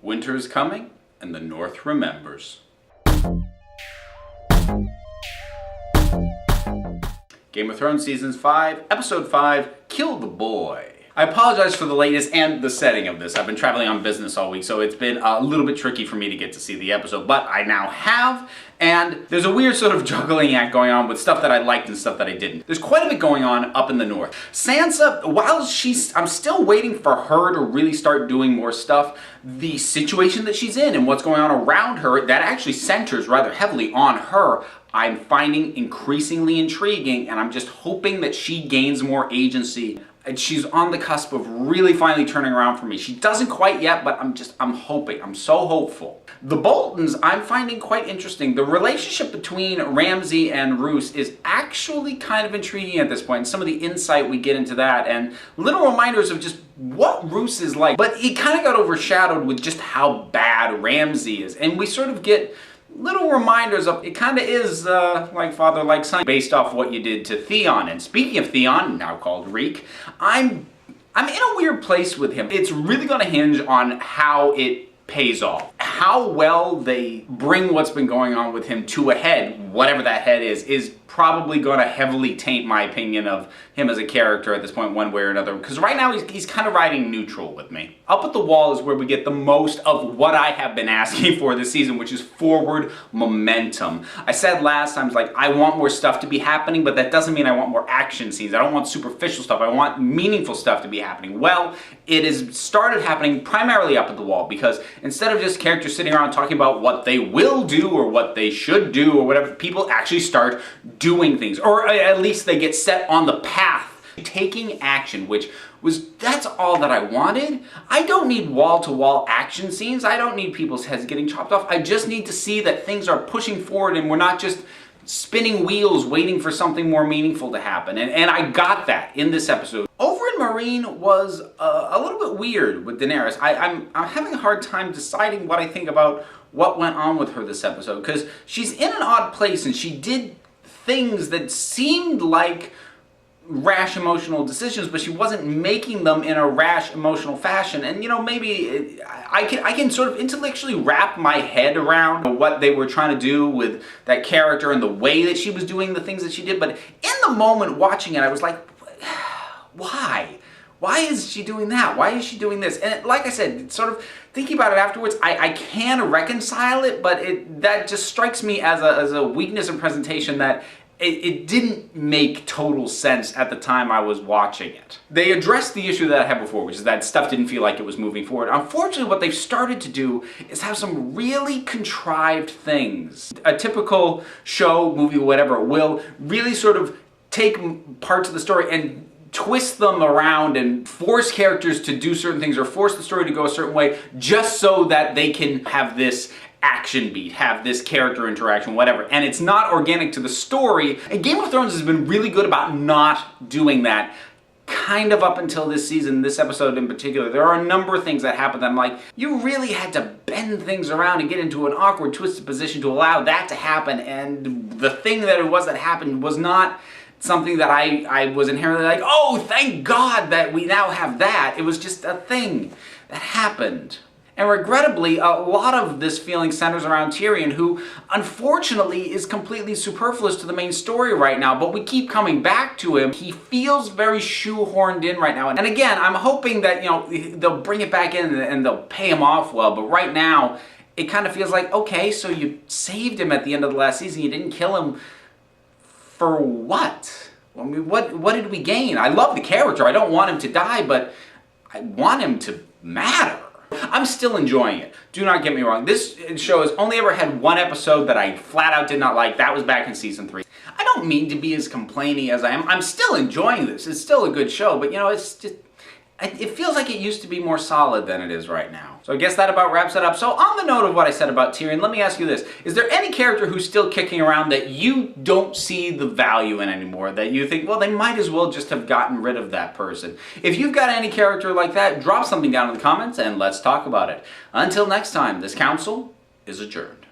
Winter is coming, and the North remembers. Game of Thrones Season 5, Episode 5, Kill the Boy. I apologize for the lateness and the setting of this. I've been traveling on business all week, so it's been a little bit tricky for me to get to see the episode, but I now have, and there's a weird sort of juggling act going on with stuff that I liked and stuff that I didn't. There's quite a bit going on up in the north. Sansa, while I'm still waiting for her to really start doing more stuff, the situation that she's in and what's going on around her, that actually centers rather heavily on her, I'm finding increasingly intriguing, and I'm just hoping that she gains more agency. And she's on the cusp of really finally turning around for me. She doesn't quite yet, but I'm hoping. I'm so hopeful. The Boltons, I'm finding quite interesting. The relationship between Ramsay and Roose is actually kind of intriguing at this point. And some of the insight we get into that, and little reminders of just what Roose is like. But it kind of got overshadowed with just how bad Ramsay is. And we sort of get little reminders of, it kind of is like father, like son, based off what you did to Theon. And speaking of Theon, now called Reek, I'm in a weird place with him. It's really going to hinge on how it pays off. How well they bring what's been going on with him to a head, whatever that head is probably going to heavily taint my opinion of him as a character at this point, one way or another. Because right now he's kind of riding neutral with me. Up at the Wall is where we get the most of what I have been asking for this season, which is forward momentum. I said last time, like, I want more stuff to be happening, but that doesn't mean I want more action scenes. I don't want superficial stuff. I want meaningful stuff to be happening. Well, it has started happening primarily up at the Wall, because instead of just characters sitting around talking about what they will do or what they should do or whatever, people actually start doing things, or at least they get set on the path, taking action, that's all that I wanted. I don't need wall-to-wall action scenes. I don't need people's heads getting chopped off. I just need to see that things are pushing forward and we're not just spinning wheels waiting for something more meaningful to happen. And I got that in this episode. Over in Meereen was a little bit weird with Daenerys. I'm having a hard time deciding what I think about what went on with her this episode, because she's in an odd place and she did things that seemed like rash emotional decisions, but she wasn't making them in a rash emotional fashion. And maybe I can sort of intellectually wrap my head around what they were trying to do with that character and the way that she was doing the things that she did, but in the moment watching it, I was like, why? Why is she doing that? Why is she doing this? And like I said, sort of thinking about it afterwards, I can reconcile it, but that just strikes me as a weakness in presentation that it didn't make total sense at the time I was watching it. They addressed the issue that I had before, which is that stuff didn't feel like it was moving forward. Unfortunately, what they've started to do is have some really contrived things. A typical show, movie, whatever, will really sort of take parts of the story and twist them around and force characters to do certain things or force the story to go a certain way just so that they can have this action beat, have this character interaction, whatever. And it's not organic to the story. And Game of Thrones has been really good about not doing that, kind of up until this season, this episode in particular. There are a number of things that happen that I'm like, you really had to bend things around and get into an awkward, twisted position to allow that to happen. And the thing that it was that happened was not something that I was inherently like, oh, thank God that we now have that. It was just a thing that happened. And regrettably, a lot of this feeling centers around Tyrion, who unfortunately is completely superfluous to the main story right now, but we keep coming back to him. He feels very shoehorned in right now. And again, I'm hoping that, they'll bring it back in and they'll pay him off well, but right now, it kind of feels like, okay, so you saved him at the end of the last season, you didn't kill him for what? I mean, what did we gain? I love the character, I don't want him to die, but I want him to matter. I'm still enjoying it. Do not get me wrong. This show has only ever had one episode that I flat out did not like. That was back in season 3. I don't mean to be as complaining as I am. I'm still enjoying this. It's still a good show, but it's just, it feels like it used to be more solid than it is right now. So I guess that about wraps it up. So on the note of what I said about Tyrion, let me ask you this. Is there any character who's still kicking around that you don't see the value in anymore? That you think, well, they might as well just have gotten rid of that person? If you've got any character like that, drop something down in the comments and let's talk about it. Until next time, this council is adjourned.